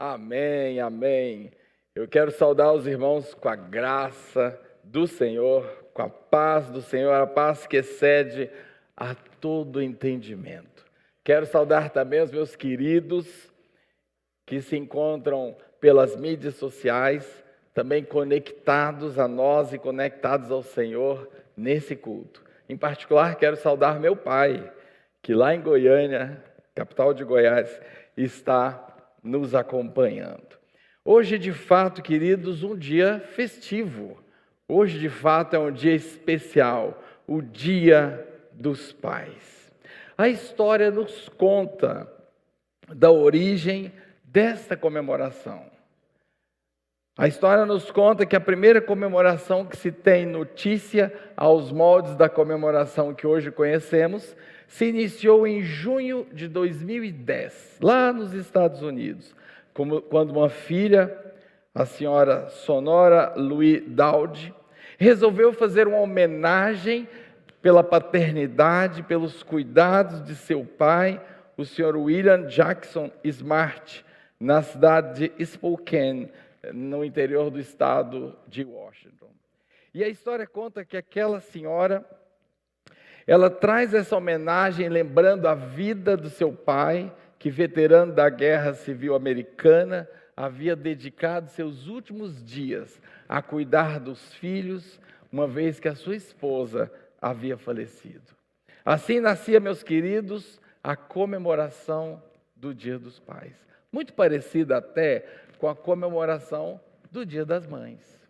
Amém, amém. Eu quero saudar os irmãos com a graça do Senhor, com a paz do Senhor, a paz que excede a todo entendimento. Quero saudar também os meus queridos que se encontram pelas mídias sociais, também conectados a nós e conectados ao Senhor nesse culto. Em particular, quero saudar meu pai, que lá em Goiânia, capital de Goiás, está nos acompanhando. Hoje, de fato, queridos, um dia festivo. Hoje, de fato, é um dia especial, o Dia dos Pais. A história nos conta da origem desta comemoração. A história nos conta que a primeira comemoração que se tem notícia aos moldes da comemoração que hoje conhecemos se iniciou em junho de 2010, lá nos Estados Unidos, quando uma filha, a senhora Sonora Louise Dowd, resolveu fazer uma homenagem pela paternidade, pelos cuidados de seu pai, o senhor William Jackson Smart, na cidade de Spokane, no interior do estado de Washington. E a história conta que aquela senhora, ela traz essa homenagem lembrando a vida do seu pai, que veterano da Guerra Civil Americana, havia dedicado seus últimos dias a cuidar dos filhos, uma vez que a sua esposa havia falecido. Assim nascia, meus queridos, a comemoração do Dia dos Pais. Muito parecida até com a comemoração do Dia das Mães.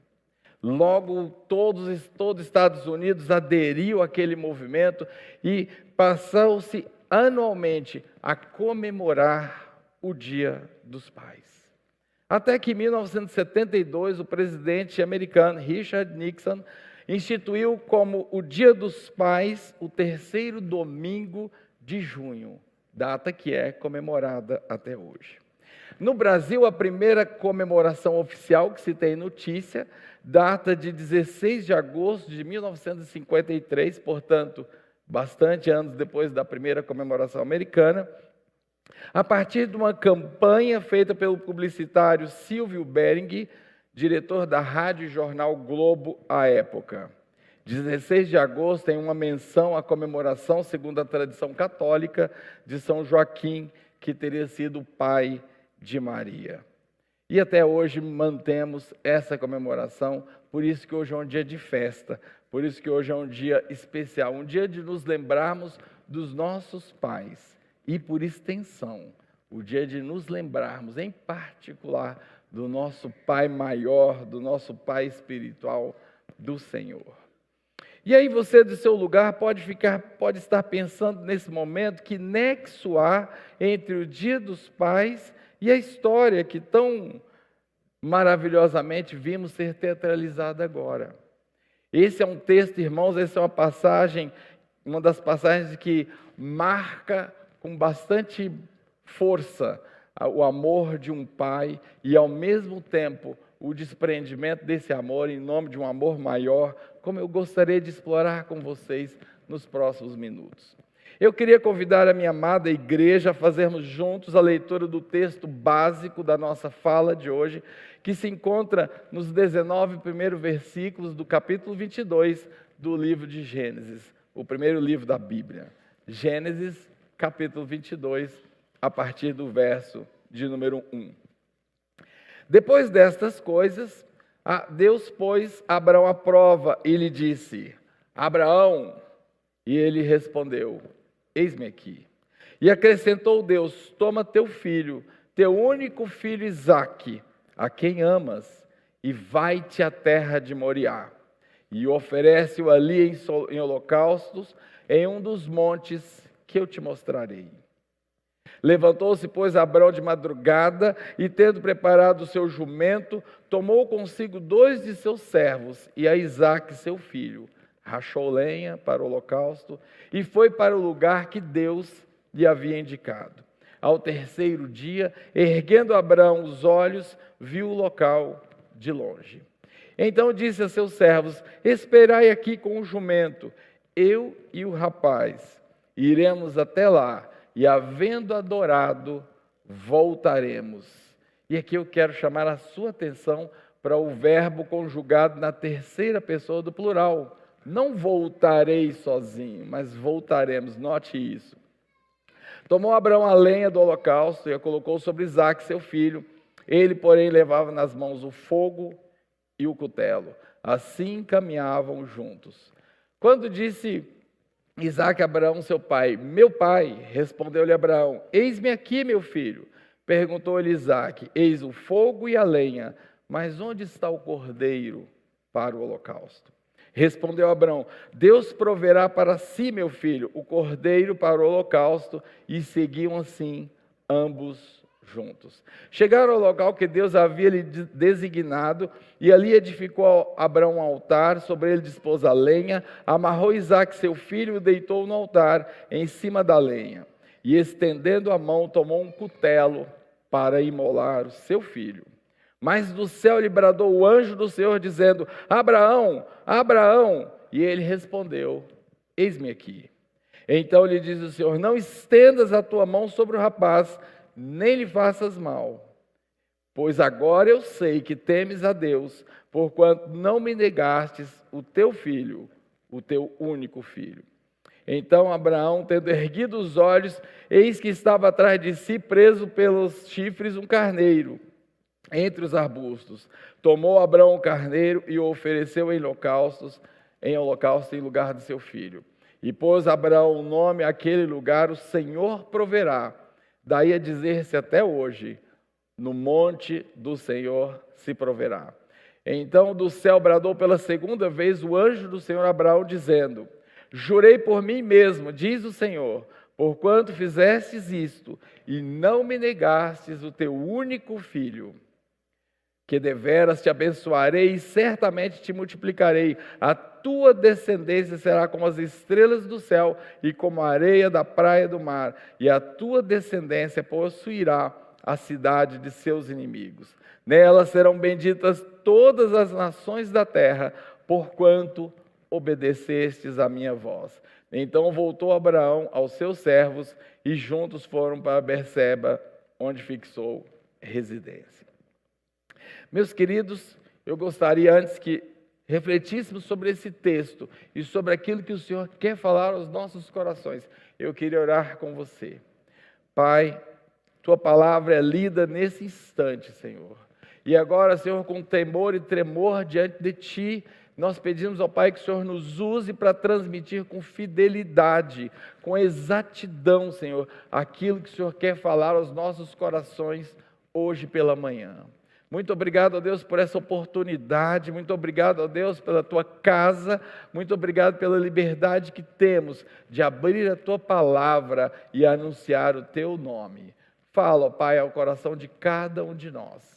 Logo, todo os Estados Unidos aderiu àquele movimento e passou-se anualmente a comemorar o Dia dos Pais. Até que em 1972, o presidente americano Richard Nixon instituiu como o Dia dos Pais o terceiro domingo de junho, data que é comemorada até hoje. No Brasil, a primeira comemoração oficial que se tem notícia data de 16 de agosto de 1953, portanto, bastante anos depois da primeira comemoração americana, a partir de uma campanha feita pelo publicitário Silvio Bering, diretor da Rádio e Jornal Globo à época. 16 de agosto tem uma menção à comemoração, segundo a tradição católica, de São Joaquim, que teria sido o pai de Maria. E até hoje mantemos essa comemoração, por isso que hoje é um dia de festa, por isso que hoje é um dia especial, um dia de nos lembrarmos dos nossos pais e, por extensão, o dia de nos lembrarmos, em particular, do nosso Pai maior, do nosso Pai espiritual, do Senhor. E aí você, do seu lugar, pode estar pensando nesse momento que nexo há entre o Dia dos Pais e a história que tão maravilhosamente vimos ser teatralizada agora. Esse é um texto, irmãos, essa é uma das passagens que marca com bastante força o amor de um pai e, ao mesmo tempo, o desprendimento desse amor em nome de um amor maior, como eu gostaria de explorar com vocês nos próximos minutos. Eu queria convidar a minha amada igreja a fazermos juntos a leitura do texto básico da nossa fala de hoje, que se encontra nos 19 primeiros versículos do capítulo 22 do livro de Gênesis, o primeiro livro da Bíblia. Gênesis, capítulo 22, a partir do verso de número 1. Depois destas coisas, Deus pôs Abraão à prova e lhe disse: Abraão, e ele respondeu: eis-me aqui. E acrescentou Deus: toma teu filho, teu único filho Isaque, a quem amas, e vai-te à terra de Moriá, e oferece-o ali em holocaustos, em um dos montes que eu te mostrarei. Levantou-se, pois, Abraão de madrugada, e tendo preparado o seu jumento, tomou consigo 2 de seus servos, e a Isaque, seu filho, rachou lenha para o holocausto, e foi para o lugar que Deus lhe havia indicado. Ao terceiro dia, erguendo Abraão os olhos, viu o local de longe. Então disse a seus servos: esperai aqui com o jumento, eu e o rapaz iremos até lá, e havendo adorado, voltaremos. E aqui eu quero chamar a sua atenção para o verbo conjugado na terceira pessoa do plural. Não voltarei sozinho, mas voltaremos. Note isso. Tomou Abraão a lenha do holocausto e a colocou sobre Isaque, seu filho. Ele, porém, levava nas mãos o fogo e o cutelo. Assim caminhavam juntos. Quando disse Isaque a Abraão, seu pai, meu pai, respondeu-lhe Abraão, eis-me aqui, meu filho. Perguntou-lhe Isaque, eis o fogo e a lenha, mas onde está o cordeiro para o holocausto? Respondeu Abraão, Deus proverá para si, meu filho, o cordeiro para o holocausto, e seguiam assim ambos juntos. Chegaram ao local que Deus havia lhe designado, e ali edificou Abraão um altar, sobre ele dispôs a lenha, amarrou Isaque, seu filho, e o deitou no altar, em cima da lenha. E estendendo a mão, tomou um cutelo para imolar o seu filho. Mas do céu lhe bradou o anjo do Senhor, dizendo, Abraão, Abraão. E ele respondeu, eis-me aqui. Então lhe diz o Senhor, não estendas a tua mão sobre o rapaz, nem lhe faças mal. Pois agora eu sei que temes a Deus, porquanto não me negastes o teu filho, o teu único filho. Então Abraão, tendo erguido os olhos, eis que estava atrás de si, preso pelos chifres, um carneiro, entre os arbustos. Tomou Abraão o carneiro e o ofereceu em holocausto em lugar de seu filho. E pôs Abraão o nome àquele lugar, o Senhor proverá. Daí a dizer-se até hoje, no monte do Senhor se proverá. Então do céu bradou pela segunda vez o anjo do Senhor a Abraão, dizendo, jurei por mim mesmo, diz o Senhor, porquanto fizestes isto, e não me negastes o teu único filho, que deveras te abençoarei e certamente te multiplicarei. A tua descendência será como as estrelas do céu e como a areia da praia do mar. E a tua descendência possuirá a cidade de seus inimigos. Nela serão benditas todas as nações da terra, porquanto obedecestes a minha voz. Então voltou Abraão aos seus servos e juntos foram para Berseba, onde fixou residência. Meus queridos, eu gostaria antes que refletíssemos sobre esse texto e sobre aquilo que o Senhor quer falar aos nossos corações. Eu queria orar com você. Pai, tua palavra é lida nesse instante, Senhor. E agora, Senhor, com temor e tremor diante de Ti, nós pedimos ao Pai que o Senhor nos use para transmitir com fidelidade, com exatidão, Senhor, aquilo que o Senhor quer falar aos nossos corações hoje pela manhã. Muito obrigado, ó Deus, por essa oportunidade, muito obrigado, ó Deus, pela Tua casa, muito obrigado pela liberdade que temos de abrir a Tua palavra e anunciar o Teu nome. Fala, ó Pai, ao coração de cada um de nós.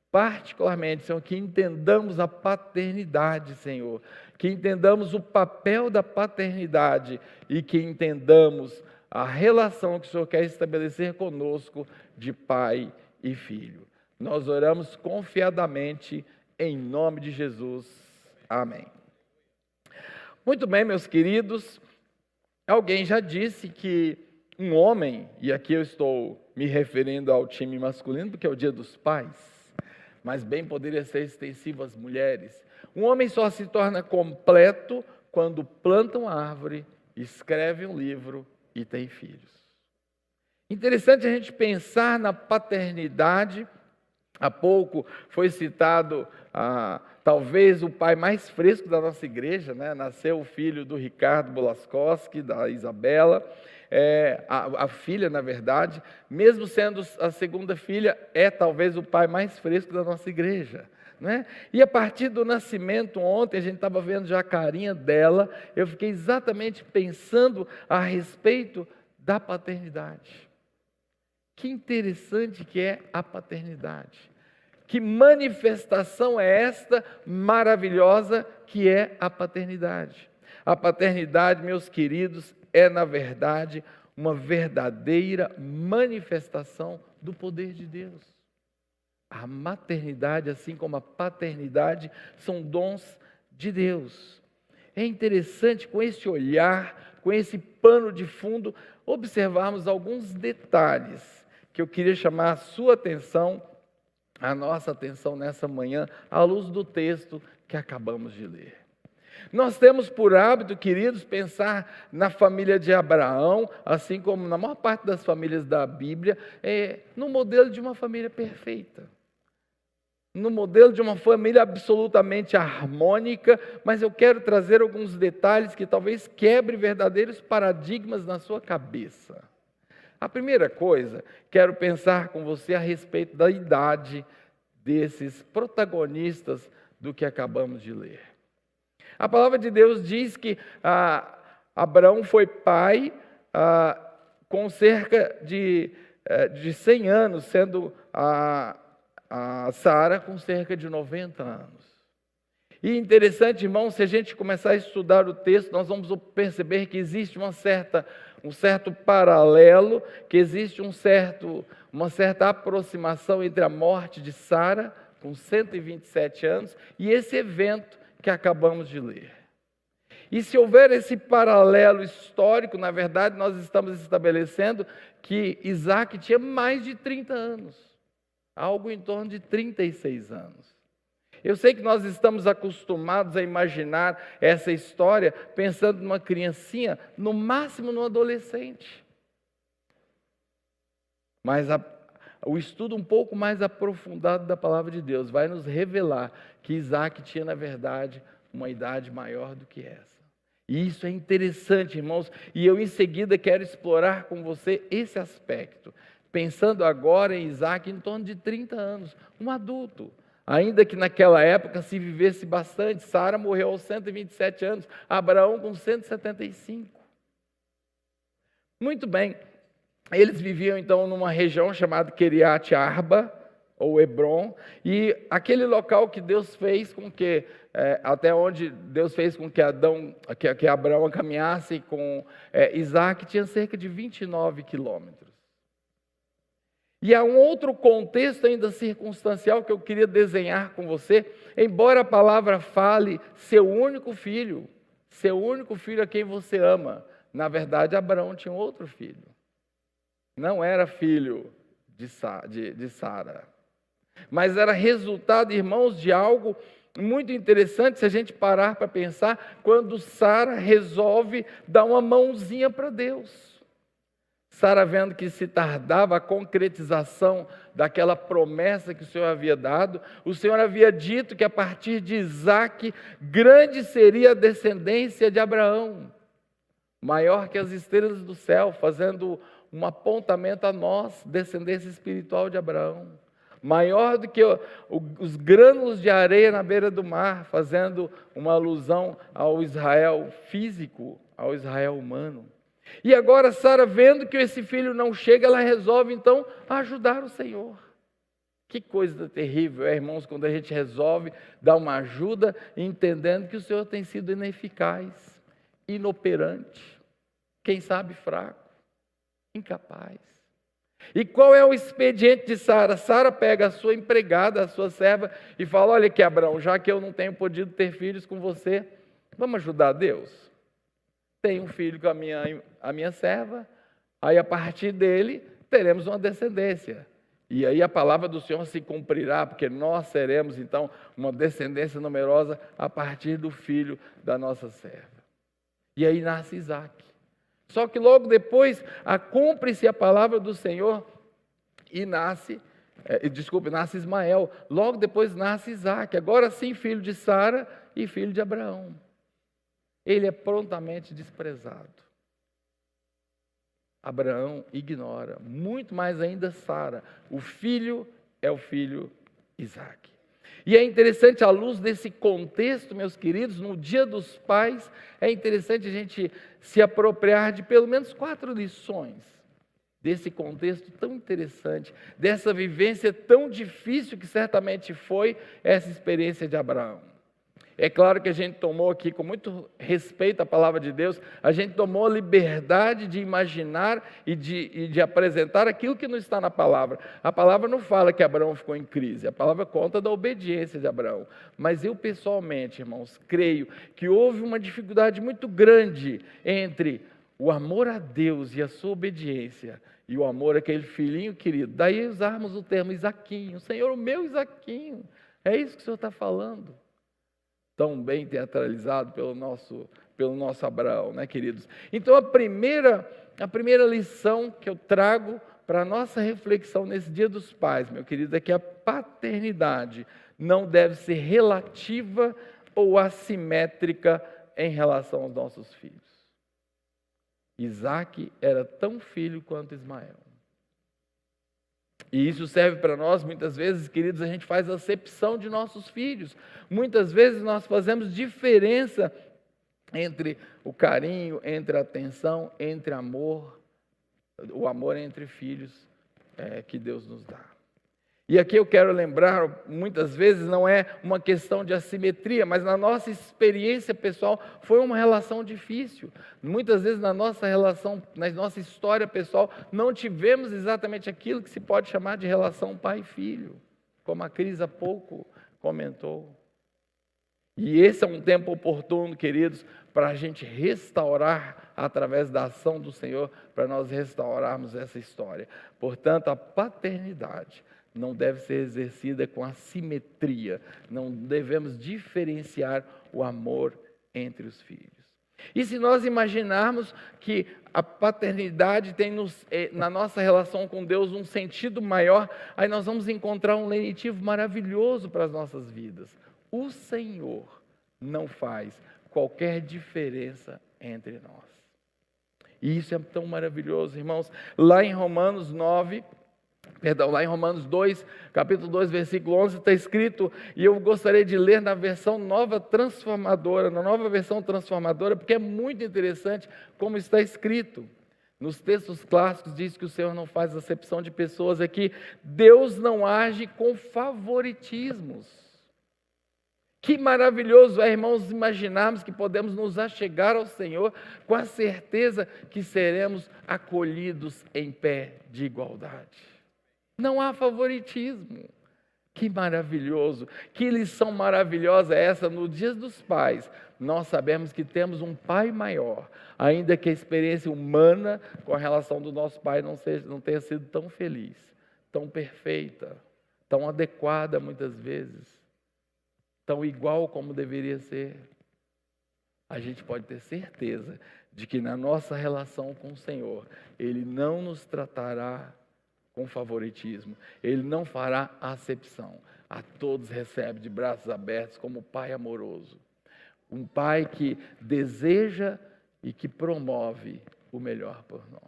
Particularmente, Senhor, que entendamos a paternidade, Senhor, que entendamos o papel da paternidade e que entendamos a relação que o Senhor quer estabelecer conosco de pai e filho. Nós oramos confiadamente em nome de Jesus. Amém. Muito bem, meus queridos, alguém já disse que um homem, e aqui eu estou me referindo ao time masculino, porque é o Dia dos Pais, mas bem poderia ser extensivo às mulheres. Um homem só se torna completo quando planta uma árvore, escreve um livro e tem filhos. Interessante a gente pensar na paternidade. Há pouco foi citado, talvez o pai mais fresco da nossa igreja, né? Nasceu o filho do Ricardo Bolaskowski, da Isabela, a filha, na verdade, mesmo sendo a segunda filha, é talvez o pai mais fresco da nossa igreja. Né? E a partir do nascimento, ontem a gente estava vendo já a carinha dela, eu fiquei exatamente pensando a respeito da paternidade. Que interessante que é a paternidade. Que manifestação é esta maravilhosa que é a paternidade. A paternidade, meus queridos, é na verdade uma verdadeira manifestação do poder de Deus. A maternidade, assim como a paternidade, são dons de Deus. É interessante com esse olhar, com esse pano de fundo, observarmos alguns detalhes que eu queria chamar a sua atenção a nossa atenção nessa manhã à luz do texto que acabamos de ler. Nós temos por hábito, queridos, pensar na família de Abraão, assim como na maior parte das famílias da Bíblia, no modelo de uma família perfeita. No modelo de uma família absolutamente harmônica, mas eu quero trazer alguns detalhes que talvez quebrem verdadeiros paradigmas na sua cabeça. A primeira coisa, quero pensar com você a respeito da idade desses protagonistas do que acabamos de ler. A palavra de Deus diz que Abraão foi pai com cerca de 100 anos, sendo a Sara com cerca de 90 anos. E interessante, irmão, se a gente começar a estudar o texto, nós vamos perceber que existe um certo paralelo, que existe uma certa aproximação entre a morte de Sara, com 127 anos, e esse evento que acabamos de ler. E se houver esse paralelo histórico, na verdade, nós estamos estabelecendo que Isaac tinha mais de 30 anos, algo em torno de 36 anos. Eu sei que nós estamos acostumados a imaginar essa história pensando numa criancinha, no máximo num adolescente. Mas o estudo um pouco mais aprofundado da palavra de Deus vai nos revelar que Isaac tinha, na verdade, uma idade maior do que essa. E isso é interessante, irmãos, e eu em seguida quero explorar com você esse aspecto, pensando agora em Isaac em torno de 30 anos, um adulto. Ainda que naquela época se vivesse bastante, Sara morreu aos 127 anos, Abraão com 175. Muito bem, eles viviam então numa região chamada Queriate Arba, ou Hebron, e aquele local que Deus fez com que, até onde Deus fez com que Abraão caminhasse com Isaac, tinha cerca de 29 quilômetros. E há um outro contexto ainda circunstancial que eu queria desenhar com você, embora a palavra fale seu único filho a quem você ama, na verdade Abraão tinha um outro filho, não era filho de Sara, mas era resultado, irmãos, de algo muito interessante se a gente parar para pensar, quando Sara resolve dar uma mãozinha para Deus. Sara, vendo que se tardava a concretização daquela promessa que o Senhor havia dado, o Senhor havia dito que a partir de Isaac, grande seria a descendência de Abraão, maior que as estrelas do céu, fazendo um apontamento a nós, descendência espiritual de Abraão, maior do que os grânulos de areia na beira do mar, fazendo uma alusão ao Israel físico, ao Israel humano. E agora Sara, vendo que esse filho não chega, ela resolve então ajudar o Senhor. Que coisa terrível, irmãos, quando a gente resolve dar uma ajuda, entendendo que o Senhor tem sido ineficaz, inoperante, quem sabe fraco, incapaz. E qual é o expediente de Sara? Sara pega a sua empregada, a sua serva, e fala: olha aqui, Abraão, já que eu não tenho podido ter filhos com você, vamos ajudar Deus? Tenho um filho com a minha serva, aí a partir dele teremos uma descendência. E aí a palavra do Senhor se cumprirá, porque nós seremos então uma descendência numerosa a partir do filho da nossa serva. E aí nasce Isaac. Só que logo depois cumpre-se a palavra do Senhor e nasce Ismael. Logo depois nasce Isaac, agora sim filho de Sara e filho de Abraão. Ele é prontamente desprezado. Abraão ignora, muito mais ainda Sara. O filho é o filho Isaac. E é interessante, à luz desse contexto, meus queridos, no Dia dos Pais, é interessante a gente se apropriar de pelo menos 4 lições desse contexto tão interessante, dessa vivência tão difícil que certamente foi essa experiência de Abraão. É claro que a gente tomou aqui, com muito respeito à palavra de Deus, a gente tomou a liberdade de imaginar e de apresentar aquilo que não está na palavra. A palavra não fala que Abraão ficou em crise, a palavra conta da obediência de Abraão. Mas eu pessoalmente, irmãos, creio que houve uma dificuldade muito grande entre o amor a Deus e a sua obediência, e o amor àquele filhinho querido, daí usarmos o termo Isaquinho, Senhor, o meu Isaquinho, é isso que o Senhor está falando. Tão bem teatralizado pelo nosso Abraão, né, queridos? Então, a primeira lição que eu trago para a nossa reflexão nesse Dia dos Pais, meu querido, é que a paternidade não deve ser relativa ou assimétrica em relação aos nossos filhos. Isaac era tão filho quanto Ismael. E isso serve para nós, muitas vezes, queridos, a gente faz acepção de nossos filhos. Muitas vezes nós fazemos diferença entre o carinho, entre a atenção, entre amor, o amor entre filhos que Deus nos dá. E aqui eu quero lembrar, muitas vezes não é uma questão de assimetria, mas na nossa experiência pessoal foi uma relação difícil. Muitas vezes na nossa relação, na nossa história pessoal, não tivemos exatamente aquilo que se pode chamar de relação pai e filho, como a Cris há pouco comentou. E esse é um tempo oportuno, queridos, para a gente restaurar através da ação do Senhor, para nós restaurarmos essa história. Portanto, a paternidade não deve ser exercida com assimetria, não devemos diferenciar o amor entre os filhos. E se nós imaginarmos que a paternidade tem na nossa relação com Deus um sentido maior, aí nós vamos encontrar um lenitivo maravilhoso para as nossas vidas. O Senhor não faz qualquer diferença entre nós. E isso é tão maravilhoso, irmãos. Lá em Romanos 2, capítulo 2, versículo 11, está escrito, e eu gostaria de ler na versão nova transformadora, na nova versão transformadora, porque é muito interessante como está escrito. Nos textos clássicos diz que o Senhor não faz acepção de pessoas aqui. Deus não age com favoritismos. Que maravilhoso é, irmãos, imaginarmos que podemos nos achegar ao Senhor com a certeza que seremos acolhidos em pé de igualdade. Não há favoritismo. Que maravilhoso, que lição maravilhosa é essa. No Dia dos Pais, nós sabemos que temos um Pai maior, ainda que a experiência humana com a relação do nosso Pai não tenha sido tão feliz, tão perfeita, tão adequada muitas vezes, tão igual como deveria ser. A gente pode ter certeza de que na nossa relação com o Senhor, Ele não nos tratará com favoritismo, Ele não fará acepção. A todos recebe de braços abertos como Pai amoroso. Um Pai que deseja e que promove o melhor por nós.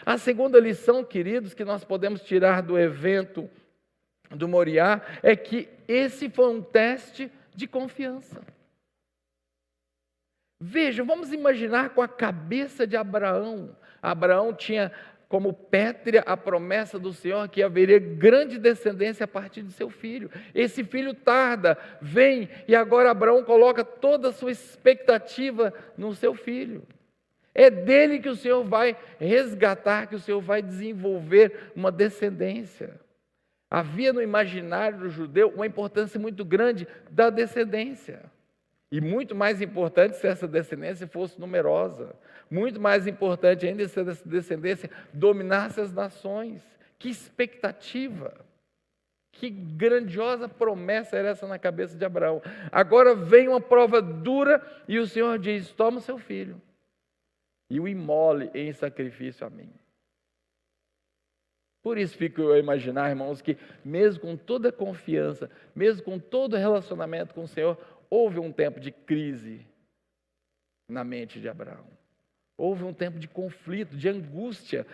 A segunda lição, queridos, que nós podemos tirar do evento do Moriá é que esse foi um teste de confiança. Veja, vamos imaginar com a cabeça de Abraão. Abraão tinha como pétrea a promessa do Senhor que haveria grande descendência a partir de seu filho. Esse filho tarda, vem, e agora Abraão coloca toda a sua expectativa no seu filho. É dele que o Senhor vai resgatar, que o Senhor vai desenvolver uma descendência. Havia no imaginário do judeu uma importância muito grande da descendência. E muito mais importante se essa descendência fosse numerosa. Muito mais importante ainda se essa descendência dominasse as nações. Que expectativa! Que grandiosa promessa era essa na cabeça de Abraão. Agora vem uma prova dura e o Senhor diz: toma o seu filho e o imole em sacrifício a mim. Por isso fico eu a imaginar, irmãos, que mesmo com toda a confiança, mesmo com todo o relacionamento com o Senhor, houve um tempo de crise na mente de Abraão. Houve um tempo de conflito, de angústia,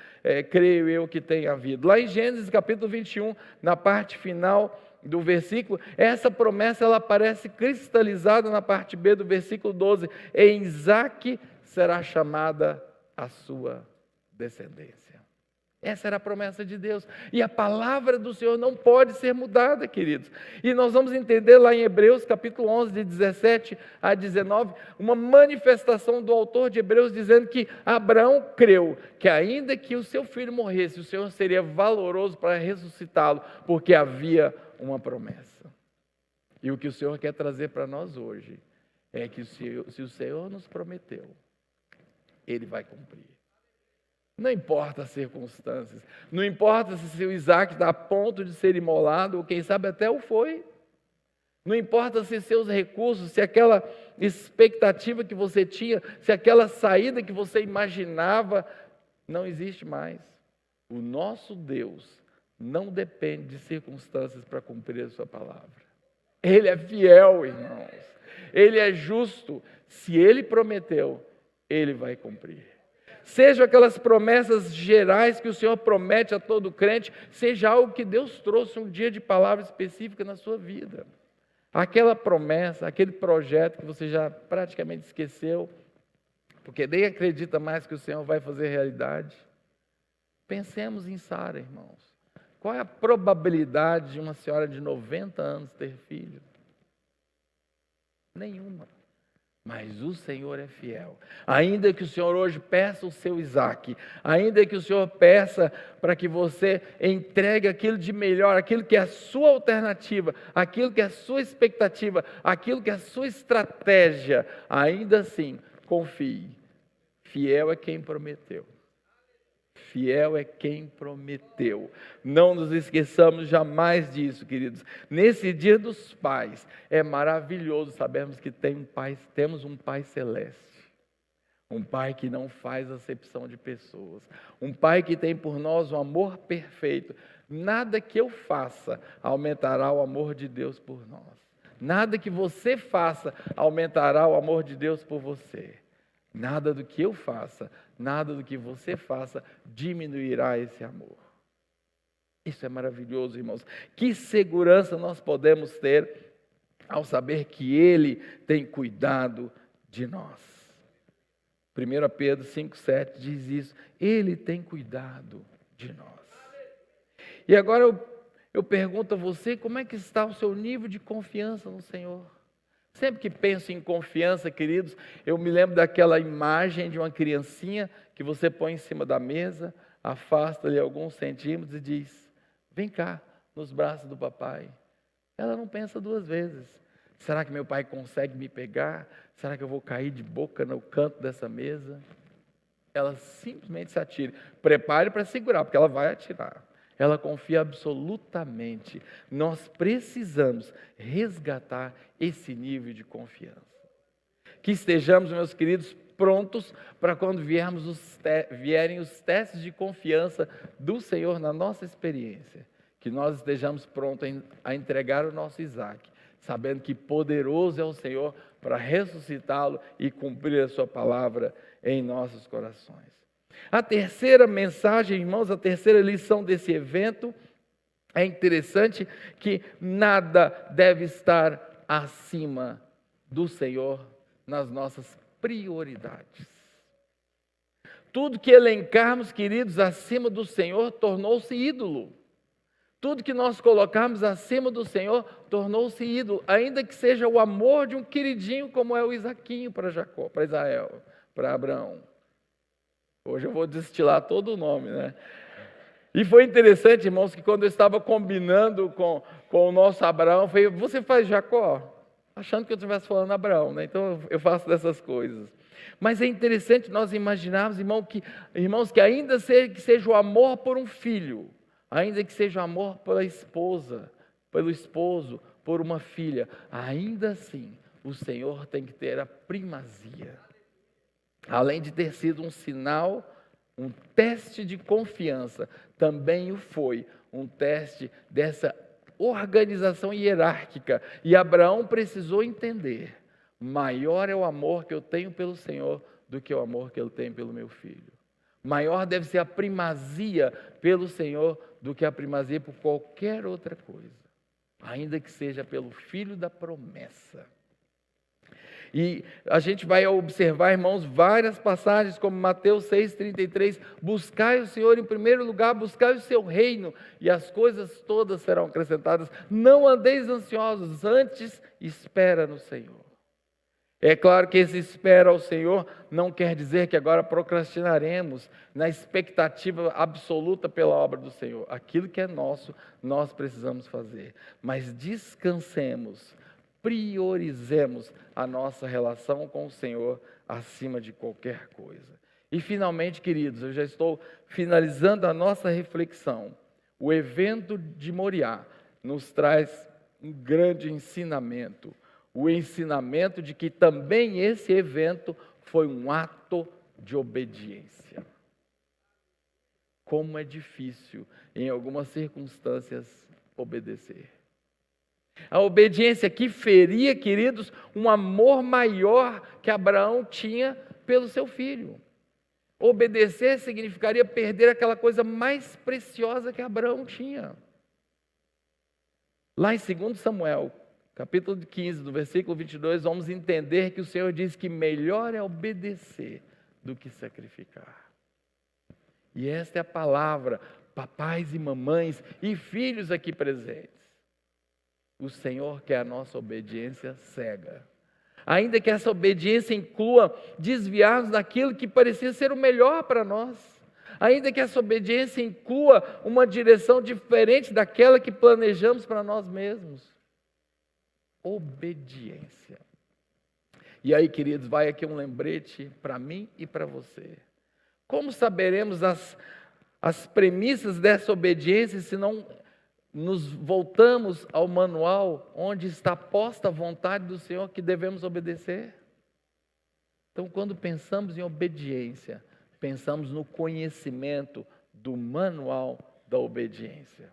creio eu que tenha havido. Lá em Gênesis capítulo 21, na parte final do versículo, essa promessa ela aparece cristalizada na parte B do versículo 12. Em Isaque será chamada a sua descendência. Essa era a promessa de Deus. E a palavra do Senhor não pode ser mudada, queridos. E nós vamos entender lá em Hebreus, capítulo 11, de 17 a 19, uma manifestação do autor de Hebreus dizendo que Abraão creu que ainda que o seu filho morresse, o Senhor seria valoroso para ressuscitá-lo, porque havia uma promessa. E o que o Senhor quer trazer para nós hoje é que se o Senhor nos prometeu, Ele vai cumprir. Não importa as circunstâncias, não importa se seu Isaac está a ponto de ser imolado, ou quem sabe até o foi. Não importa se seus recursos, se aquela expectativa que você tinha, se aquela saída que você imaginava, não existe mais. O nosso Deus não depende de circunstâncias para cumprir a sua palavra. Ele é fiel, irmãos. Ele é justo. Se Ele prometeu, Ele vai cumprir. Sejam aquelas promessas gerais que o Senhor promete a todo crente, seja algo que Deus trouxe um dia de palavra específica na sua vida. Aquela promessa, aquele projeto que você já praticamente esqueceu, porque nem acredita mais que o Senhor vai fazer realidade. Pensemos em Sara, irmãos. Qual é a probabilidade de uma senhora de 90 anos ter filho? Nenhuma. Mas o Senhor é fiel. Ainda que o Senhor hoje peça o seu Isaac, ainda que o Senhor peça para que você entregue aquilo de melhor, aquilo que é a sua alternativa, aquilo que é a sua expectativa, aquilo que é a sua estratégia, ainda assim, confie. Fiel é quem prometeu. Fiel é quem prometeu. Não nos esqueçamos jamais disso, queridos. Nesse dia dos pais, é maravilhoso sabermos que temos um Pai celeste. Um Pai que não faz acepção de pessoas. Um Pai que tem por nós um amor perfeito. Nada que eu faça aumentará o amor de Deus por nós. Nada que você faça aumentará o amor de Deus por você. Nada do que eu faça, nada do que você faça diminuirá esse amor. Isso é maravilhoso, irmãos. Que segurança nós podemos ter ao saber que Ele tem cuidado de nós. 1 Pedro 5,7 diz isso. Ele tem cuidado de nós. E agora eu pergunto a você, como é que está o seu nível de confiança no Senhor? Sempre que penso em confiança, queridos, eu me lembro daquela imagem de uma criancinha que você põe em cima da mesa, afasta-lhe alguns centímetros e diz, vem cá, nos braços do papai. Ela não pensa duas vezes. Será que meu pai consegue me pegar? Será que eu vou cair de boca no canto dessa mesa? Ela simplesmente se atira. Prepare para segurar, porque ela vai atirar. Ela confia absolutamente. Nós precisamos resgatar esse nível de confiança. Que estejamos, meus queridos, prontos para quando vierem os testes de confiança do Senhor na nossa experiência. Que nós estejamos prontos a entregar o nosso Isaac, sabendo que poderoso é o Senhor para ressuscitá-lo e cumprir a sua palavra em nossos corações. A terceira mensagem, irmãos, a terceira lição desse evento, é interessante que nada deve estar acima do Senhor nas nossas prioridades. Tudo que elencarmos, queridos, acima do Senhor, tornou-se ídolo. Tudo que nós colocarmos acima do Senhor, tornou-se ídolo, ainda que seja o amor de um queridinho, como é o Isaquinho para Jacó, para Israel, para Abraão. Hoje eu vou destilar todo o nome, né? E foi interessante, irmãos, que quando eu estava combinando com o nosso Abraão, eu falei, você faz Jacó? Achando que eu estivesse falando Abraão, né? Então eu faço dessas coisas. Mas é interessante nós imaginarmos, irmãos, que ainda que seja o amor por um filho, ainda que seja o amor pela esposa, pelo esposo, por uma filha, ainda assim o Senhor tem que ter a primazia. Além de ter sido um sinal, um teste de confiança, também o foi um teste dessa organização hierárquica. E Abraão precisou entender, maior é o amor que eu tenho pelo Senhor do que o amor que eu tenho pelo meu filho. Maior deve ser a primazia pelo Senhor do que a primazia por qualquer outra coisa, ainda que seja pelo filho da promessa. E a gente vai observar, irmãos, várias passagens, como Mateus 6,33, buscai o Senhor em primeiro lugar, buscai o seu reino, e as coisas todas serão acrescentadas. Não andeis ansiosos, antes espera no Senhor. É claro que esse espera ao Senhor não quer dizer que agora procrastinaremos na expectativa absoluta pela obra do Senhor. Aquilo que é nosso, nós precisamos fazer. Mas descansemos, priorizemos a nossa relação com o Senhor acima de qualquer coisa. E finalmente, queridos, eu já estou finalizando a nossa reflexão. O evento de Moriá nos traz um grande ensinamento. O ensinamento de que também esse evento foi um ato de obediência. Como é difícil, em algumas circunstâncias, obedecer. A obediência que feria, queridos, um amor maior que Abraão tinha pelo seu filho. Obedecer significaria perder aquela coisa mais preciosa que Abraão tinha. Lá em 2 Samuel, capítulo 15, do versículo 22, vamos entender que o Senhor diz que melhor é obedecer do que sacrificar. E esta é a palavra, papais e mamães e filhos aqui presentes. O Senhor quer a nossa obediência cega. Ainda que essa obediência inclua desviar-nos daquilo que parecia ser o melhor para nós. Ainda que essa obediência inclua uma direção diferente daquela que planejamos para nós mesmos. Obediência. E aí, queridos, vai aqui um lembrete para mim e para você. Como saberemos as premissas dessa obediência se não nos voltamos ao manual onde está posta a vontade do Senhor que devemos obedecer? Então, quando pensamos em obediência, pensamos no conhecimento do manual da obediência,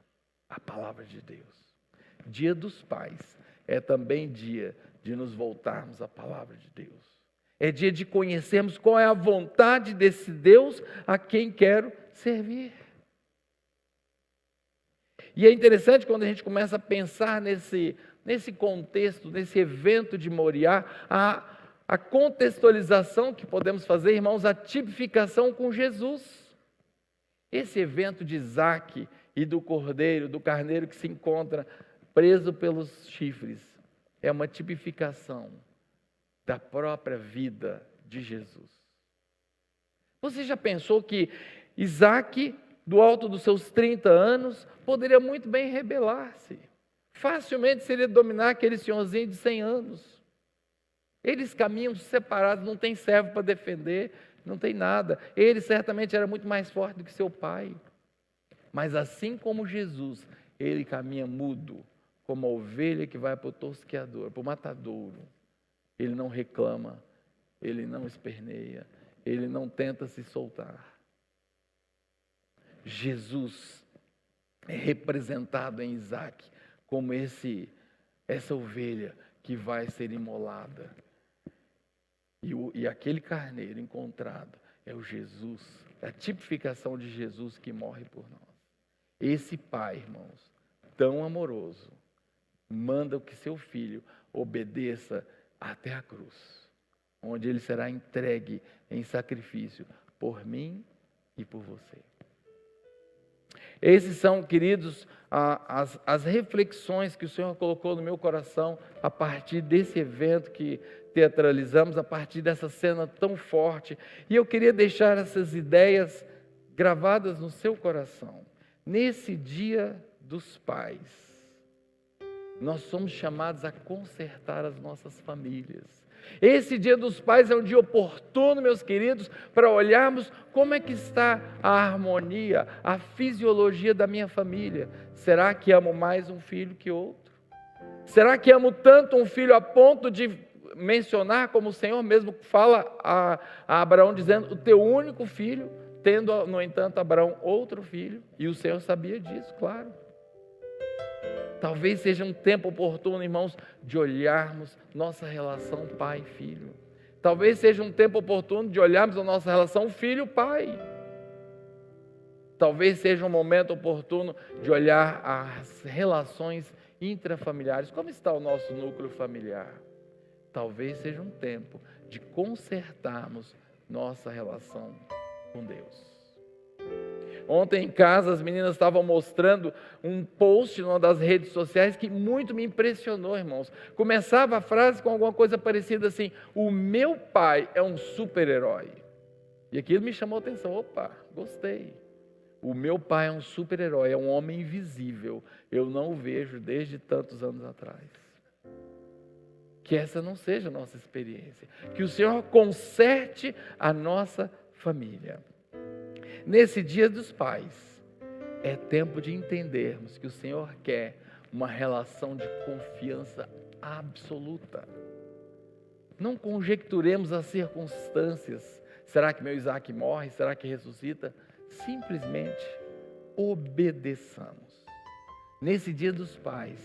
a palavra de Deus. Dia dos Pais é também dia de nos voltarmos à palavra de Deus. É dia de conhecermos qual é a vontade desse Deus a quem quero servir. E é interessante quando a gente começa a pensar nesse contexto, nesse evento de Moriá, a contextualização que podemos fazer, irmãos, a tipificação com Jesus. Esse evento de Isaque e do cordeiro, do carneiro que se encontra preso pelos chifres, é uma tipificação da própria vida de Jesus. Você já pensou que Isaque, do alto dos seus 30 anos, poderia muito bem rebelar-se? Facilmente seria dominar aquele senhorzinho de 100 anos. Eles caminham separados, não tem servo para defender, não tem nada. Ele certamente era muito mais forte do que seu pai. Mas assim como Jesus, ele caminha mudo, como a ovelha que vai para o tosqueador, para o matadouro. Ele não reclama, ele não esperneia, ele não tenta se soltar. Jesus é representado em Isaque como essa ovelha que vai ser imolada. E aquele carneiro encontrado é o Jesus, é a tipificação de Jesus que morre por nós. Esse pai, irmãos, tão amoroso, manda que seu filho obedeça até a cruz, onde ele será entregue em sacrifício por mim e por você. Esses são, queridos, as reflexões que o Senhor colocou no meu coração a partir desse evento que teatralizamos, a partir dessa cena tão forte. E eu queria deixar essas ideias gravadas no seu coração. Nesse Dia dos Pais, nós somos chamados a consertar as nossas famílias. Esse Dia dos Pais é um dia oportuno, meus queridos, para olharmos como é que está a harmonia, a fisiologia da minha família. Será que amo mais um filho que outro? Será que amo tanto um filho a ponto de mencionar, como o Senhor mesmo fala a Abraão, dizendo, o teu único filho, tendo, no entanto, Abraão outro filho, e o Senhor sabia disso, claro. Talvez seja um tempo oportuno, irmãos, de olharmos nossa relação pai-filho. Talvez seja um tempo oportuno de olharmos a nossa relação filho-pai. Talvez seja um momento oportuno de olhar as relações intrafamiliares. Como está o nosso núcleo familiar? Talvez seja um tempo de consertarmos nossa relação com Deus. Ontem em casa as meninas estavam mostrando um post numa das redes sociais que muito me impressionou, irmãos. Começava a frase com alguma coisa parecida assim: o meu pai é um super-herói. E aquilo me chamou a atenção. Opa, gostei. O meu pai é um super-herói, é um homem invisível. Eu não o vejo desde tantos anos atrás. Que essa não seja a nossa experiência. Que o Senhor conserte a nossa família. Nesse Dia dos Pais, é tempo de entendermos que o Senhor quer uma relação de confiança absoluta. Não conjecturemos as circunstâncias. Será que meu Isaac morre? Será que ressuscita? Simplesmente obedeçamos. Nesse Dia dos Pais,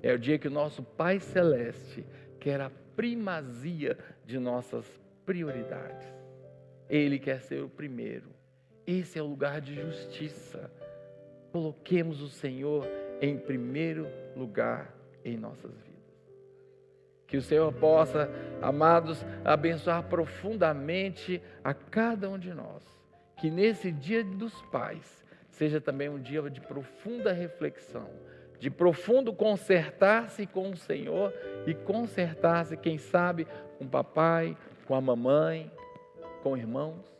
é o dia que o nosso Pai Celeste quer a primazia de nossas prioridades. Ele quer ser o primeiro. Esse é o lugar de justiça. Coloquemos o Senhor em primeiro lugar em nossas vidas. Que o Senhor possa, amados, abençoar profundamente a cada um de nós. Que nesse Dia dos Pais seja também um dia de profunda reflexão, de profundo consertar-se com o Senhor e consertar-se, quem sabe, com o papai, com a mamãe, com irmãos.